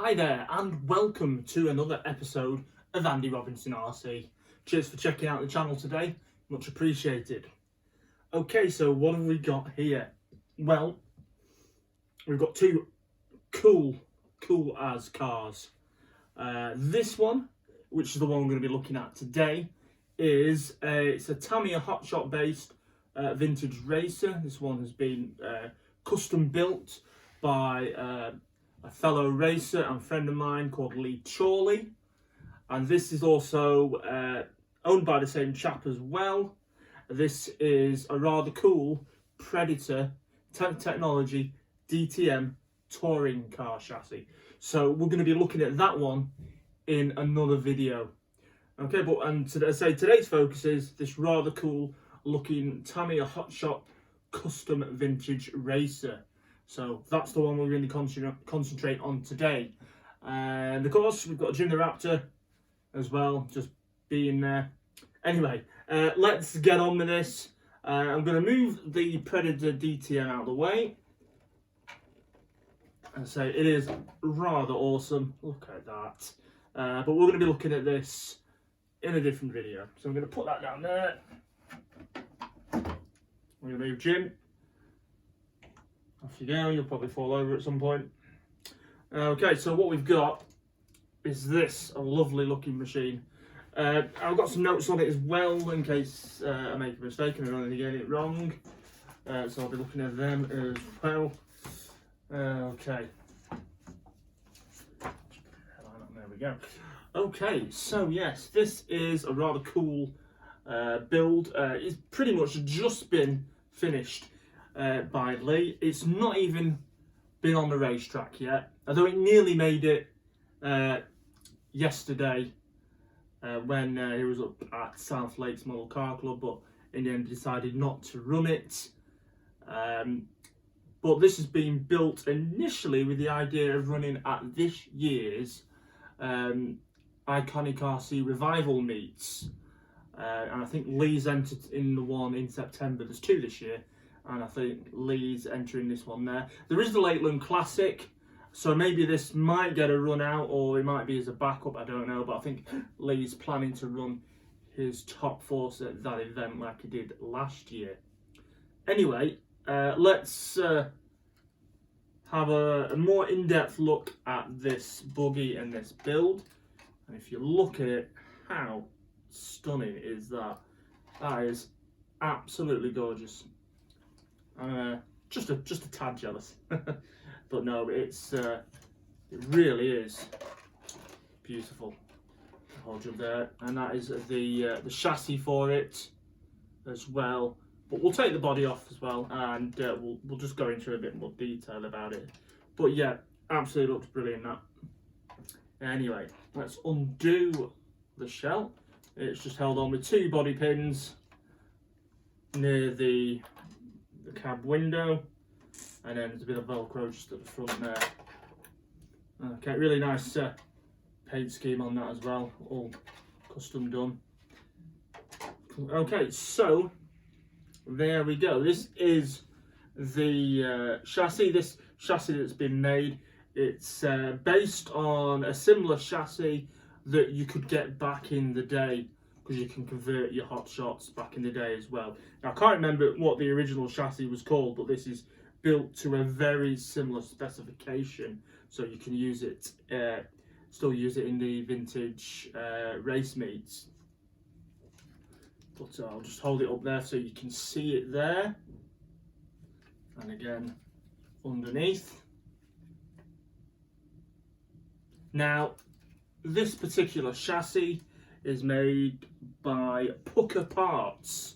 Hi there and welcome to another episode of Andy Robinson RC. Cheers for checking out the channel today, much appreciated. Okay, so what have we got here? Well, we've got two cool as cars. This one, which is the one we're going to be looking at today, is it's a Tamiya Hotshot based vintage racer. This one has been custom built by a fellow racer and friend of mine called Lee Chorley, and this is also owned by the same chap as well. This is a rather cool Predator technology DTM touring car chassis, so we're going to be looking at that one in another video. Okay, today's focus is this rather cool looking Tamiya Hotshot custom vintage racer. So that's the one we're going to concentrate on today. And of course, we've got Jim the Raptor as well, just being there. Anyway, let's get on with this. I'm going to move the Predator DTM out of the way. And so it is rather awesome. Look at that. But we're going to be looking at this in a different video. So I'm going to put that down there. We're going to move Jim. Off you go, you'll probably fall over at some point. Okay, so what we've got is this, a lovely looking machine. I've got some notes on it as well in case I make a mistake and I don't get it wrong. So I'll be looking at them as well. Okay. There we go. Okay, so yes, this is a rather cool build. It's pretty much just been finished by Lee. It's not even been on the racetrack yet, although it nearly made it yesterday when he was up at South Lakes Model Car Club, but in the end decided not to run it. But this has been built initially with the idea of running at this year's Iconic RC Revival meets, and I think Lee's entered in the one in September. There's two this year, and I think Lee's entering this one there. There is the Lakeland Classic, so maybe this might get a run out, or it might be as a backup, I don't know, but I think Lee's planning to run his top force at that event like he did last year. Anyway, let's have a more in-depth look at this buggy and this build. And if you look at it, how stunning is that? That is absolutely gorgeous. Just a tad jealous, but no, it really is beautiful. I'll hold you up there, and that is the chassis for it as well. But we'll take the body off as well, and we'll just go into a bit more detail about it. But yeah, absolutely looks brilliant that. Anyway, let's undo the shell. It's just held on with two body pins near the cab window, and then there's a bit of Velcro just at the front there. Okay, really nice paint scheme on that as well, all custom done. Okay, so there we go. This is the chassis. This chassis that's been made, it's based on a similar chassis that you could get back in the day, because you can convert your Hotshots back in the day as well. Now, I can't remember what the original chassis was called, but this is built to a very similar specification, so you can use it, still use it in the vintage race meets. But I'll just hold it up there so you can see it there. And again, underneath. Now, this particular chassis is made by Pukka Parts.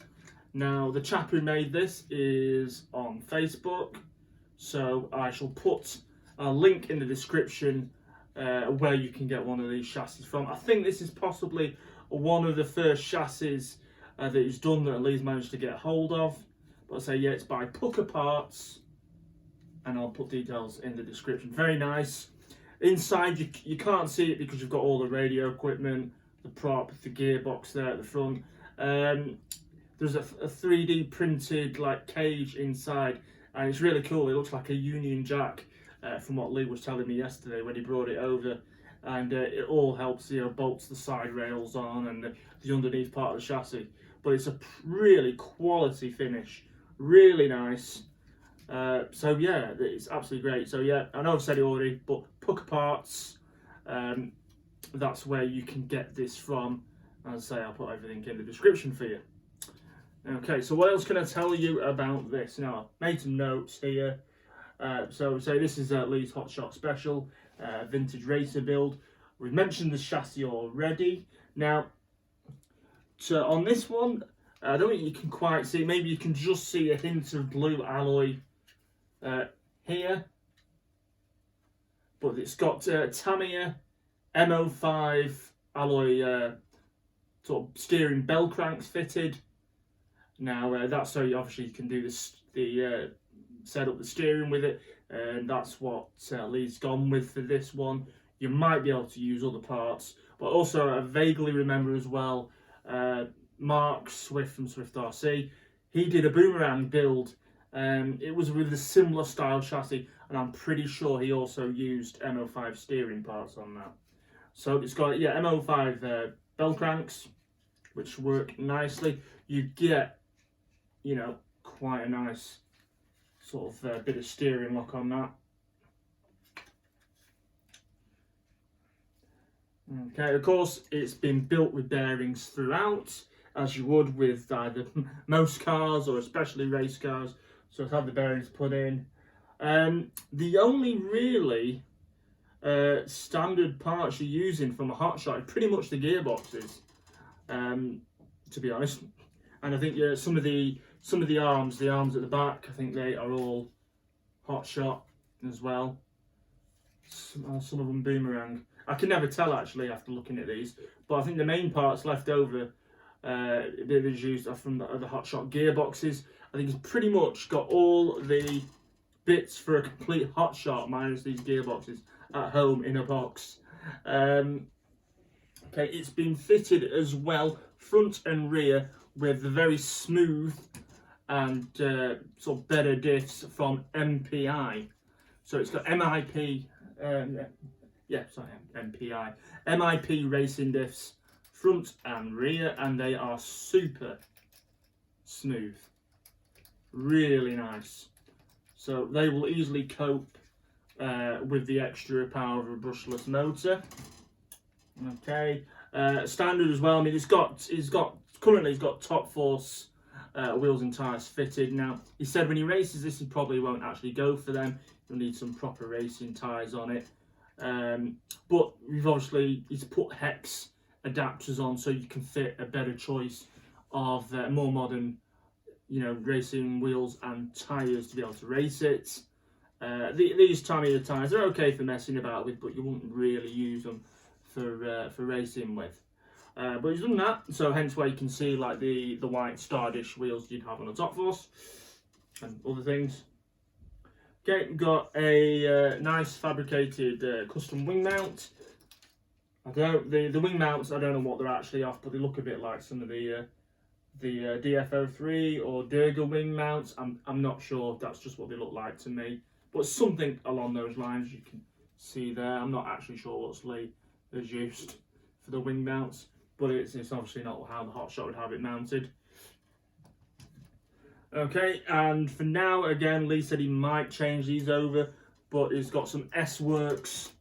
Now, the chap who made this is on Facebook, so I shall put a link in the description where you can get one of these chassis from. I think this is possibly one of the first chassis that he's done that Lee's managed to get hold of. But I say, yeah, it's by Pukka Parts, and I'll put details in the description. Very nice. Inside, you can't see it because you've got all the radio equipment, the prop, the gearbox there at the front. There's a 3D printed like cage inside, and it's really cool. It looks like a Union Jack from what Lee was telling me yesterday when he brought it over. And it all helps, you know, bolts the side rails on and the underneath part of the chassis. But it's a really quality finish, really nice. So yeah, it's absolutely great. So yeah, I know I've said it already, but Pukka Parts, that's where you can get this from. As I say, I'll put everything in the description for you. Okay, so what else can I tell you about this? Now, I made some notes here. So this is Lee's Hotshot Special, vintage racer build. We've mentioned the chassis already. Now, on this one, I don't think you can quite see, maybe you can just see a hint of blue alloy here. But it's got Tamiya M05 alloy sort of steering bell cranks fitted. Now that's so obviously you can do set up the steering with it, and that's what Lee's gone with for this one. You might be able to use other parts, but also I vaguely remember as well, Mark Swift from Swift RC, he did a boomerang build, and it was with a similar style chassis, and I'm pretty sure he also used M05 steering parts on that. So it's got, yeah, M05 bell cranks, which work nicely. You get, you know, quite a nice sort of bit of steering lock on that. Okay, of course, it's been built with bearings throughout, as you would with either most cars or especially race cars. So it's had the bearings put in. The only really standard parts you're using from a Hotshot is pretty much the gearboxes, to be honest. And I think some of the arms at the back, I think they are all Hotshot as well. Some of them boomerang. I can never tell actually after looking at these, but I think the main parts left over, that is used from the Hotshot gearboxes. I think it's pretty much got all the bits for a complete Hotshot minus these gearboxes at home in a box. Okay, it's been fitted as well, front and rear, with the very smooth and sort of better diffs from MPI. So it's got MIP, MIP racing diffs, front and rear, and they are super smooth, really nice. So they will easily cope with the extra power of a brushless motor. Okay, standard as well. I mean, currently it's got top force wheels and tyres fitted. Now, he said when he races this, he probably won't actually go for them. You'll need some proper racing tyres on it. But he's put hex adapters on so you can fit a better choice of more modern, you know, racing wheels and tyres to be able to race it. These Tamiya tyres are okay for messing about with, but you wouldn't really use them for racing with. But he's done that, so hence why you can see like the white Stardish wheels you'd have on a Top Force and other things. Okay, we've got a nice fabricated custom wing mount. The wing mounts, I don't know what they're actually off, but they look a bit like some of the DF03 or Durga wing mounts. I'm not sure, that's just what they look like to me. But something along those lines you can see there. I'm not actually sure what Lee has used for the wing mounts, but it's obviously not how the Hotshot would have it mounted. Okay, and for now, again, Lee said he might change these over, but he's got some Sworkz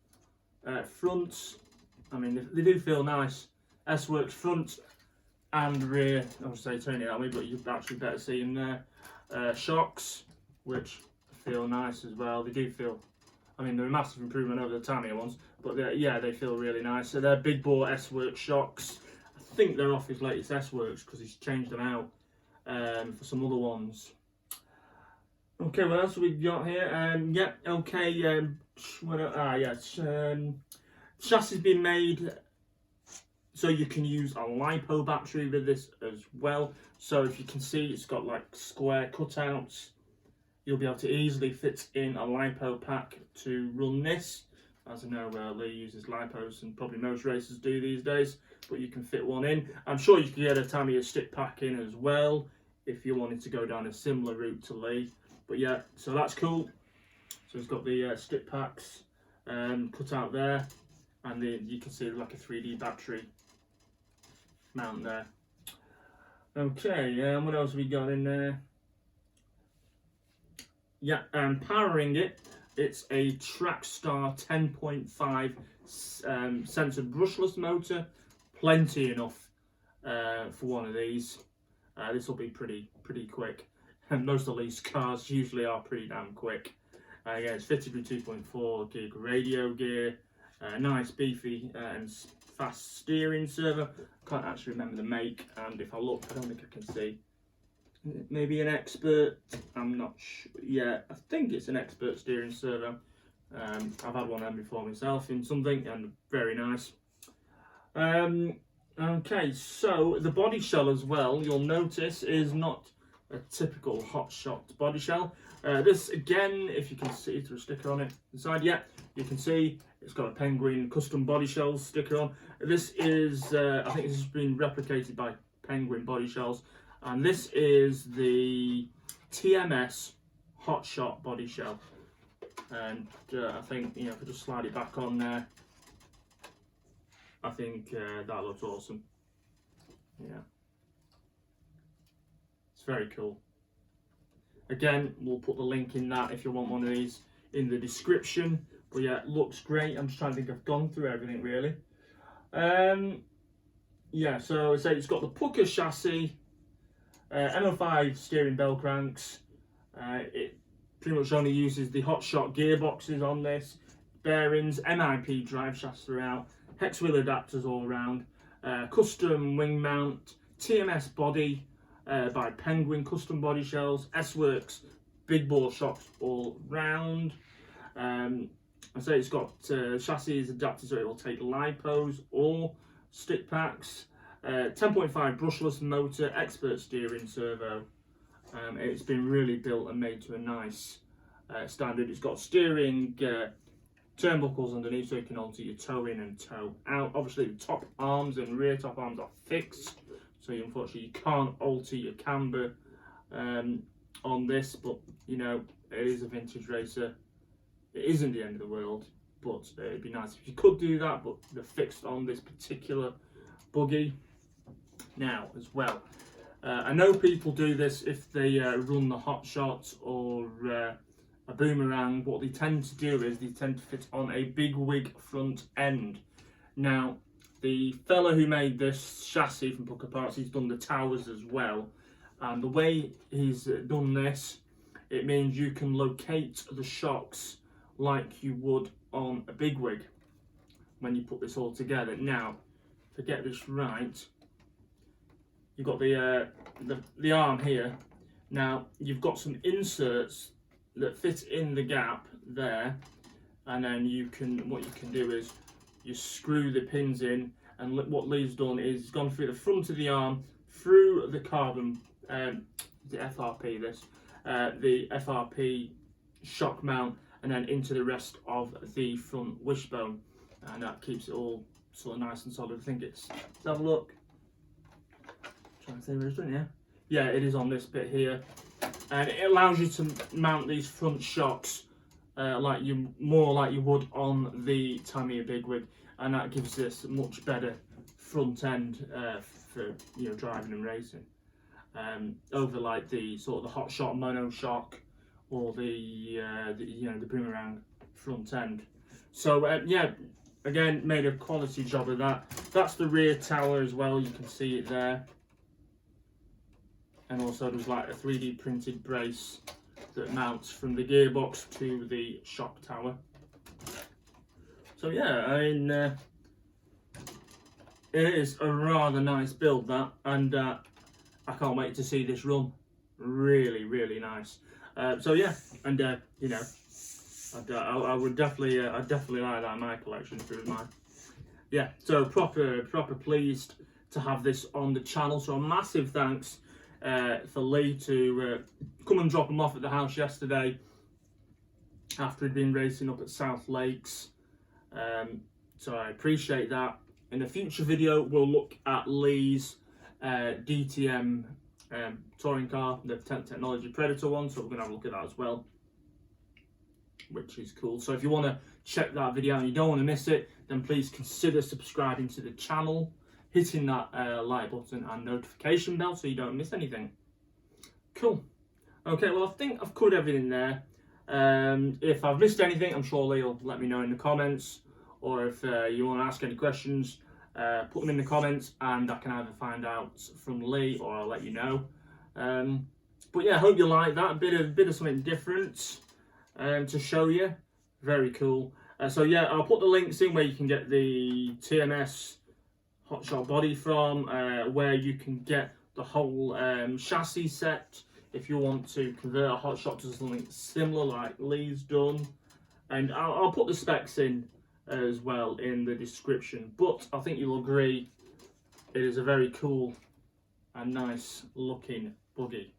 fronts. I mean, they do feel nice. Sworkz front and rear, I would say turn it that way, but you actually better see them there. Shocks, which feel nice as well. They do feel, I mean, they're a massive improvement over the Tamiya ones, but yeah, they feel really nice. So they're big bore Sworkz shocks. I think they're off his latest Sworkz because he's changed them out for some other ones. Okay, what else have we got here? Chassis been made so you can use a lipo battery with this as well. So if you can see, it's got like square cutouts. You'll be able to easily fit in a lipo pack to run this. As I know, Lee uses lipos, and probably most racers do these days, but you can fit one in. I'm sure you can get a Tamiya stick pack in as well if you wanted to go down a similar route to Lee. But yeah, so that's cool. So it's got the stick packs cut out there, and you can see like a 3D battery mount there. Okay, what else have we got in there? Yeah, powering it, it's a Trackstar 10.5 censored brushless motor. Plenty enough for one of these. This will be pretty quick, and most of these cars usually are pretty damn quick. Yeah, it's fitted with 2.4 gig radio gear, nice beefy and fast steering servo. Can't actually remember the make, and if I look, I don't think I can see. Maybe an Expert, I'm not sure. Yeah, I think it's an Expert steering servo. I've had one of them before myself in something, and very nice. Okay, so the body shell as well, you'll notice, is not a typical Hotshot body shell. This again, if you can see through a sticker on it inside, yeah, you can see it's got a Penguin custom body shells sticker on. This is, I think this has been replicated by Penguin body shells, and this is the TMS Hotshot body shell. And I think, you know, if I just slide it back on there, I think that looks awesome. Yeah, it's very cool. Again, we'll put the link in that if you want one of these in the description. But yeah, it looks great. I'm just trying to think, I've gone through everything really. Yeah, so it's got the Pukka chassis, M05 steering bell cranks. It pretty much only uses the Hotshot gearboxes on this, bearings, MIP drive shafts throughout, hex wheel adapters all around, custom wing mount, TMS body by Penguin custom body shells, Sworkz big ball shocks all round. I say it's got chassis adapted so it will take lipos or stick packs, 10.5 brushless motor, expert steering servo. It's been really built and made to a nice standard. It's got steering turnbuckles underneath so you can alter your toe in and toe out. Obviously the top arms and rear top arms are fixed, so unfortunately you can't alter your camber on this, but you know, it is a vintage racer. It isn't the end of the world, but it'd be nice if you could do that, but they're fixed on this particular buggy now as well. I know people do this if they run the Hotshot or a boomerang. What they tend to do is they tend to fit on a big wig front end. Now, the fella who made this chassis from Pukka Parts, he's done the towers as well. And the way he's done this, it means you can locate the shocks like you would on a big wig when you put this all together. Now, to get this right, you've got the arm here. Now, you've got some inserts that fit in the gap there, and then what you can do is you screw the pins in, and what Lee's done is he's gone through the front of the arm, through the carbon, the FRP the FRP shock mount, and then into the rest of the front wishbone, and that keeps it all sort of nice and solid. I think it's, let's have a look. Trying to see where it's done, yeah? Yeah, it is on this bit here, and it allows you to mount these front shocks more like you would on the Tamiya Bigwig, and that gives this a much better front end for, you know, driving and racing, over like the sort of the Hotshot mono shock or the you know, the boomerang front end. So yeah, again, made a quality job of that. That's the rear tower as well, you can see it there. And also there's like a 3D printed brace that mounts from the gearbox to the shock tower. So yeah, I mean, it is a rather nice build, that, and I can't wait to see this run. Really, really nice. So yeah, and you know, I would definitely, I'd definitely like that in my collection if it was mine. Yeah, so proper pleased to have this on the channel. So a massive thanks for Lee to come and drop him off at the house yesterday after he'd been racing up at South Lakes. So I appreciate that. In a future video, we'll look at Lee's DTM touring car, the Technology Predator one, so we're going to have a look at that as well. which is cool. So if you want to check that video and you don't want to miss it, then please consider subscribing to the channel, hitting that like button and notification bell so you don't miss anything. Cool. Okay, well, I think I've covered everything there. If I've missed anything, I'm sure Lee will let me know in the comments, or if you want to ask any questions, put them in the comments and I can either find out from Lee or I'll let you know. But yeah, I hope you like that, a bit of something different to show you. Very cool. So yeah, I'll put the links in where you can get the TMS Hotshot body from, where you can get the whole chassis set if you want to convert a Hotshot to something similar like Lee's done. And I'll put the specs in as well in the description. But I think you'll agree it is a very cool and nice looking buggy.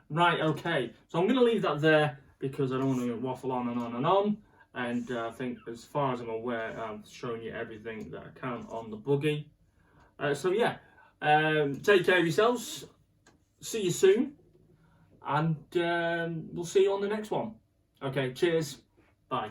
Right, okay, so I'm going to leave that there because I don't want to waffle on and on and on. And I think as far as I'm aware, I've shown you everything that I can on the buggy. So yeah, take care of yourselves. See you soon. And we'll see you on the next one. Okay, cheers. Bye.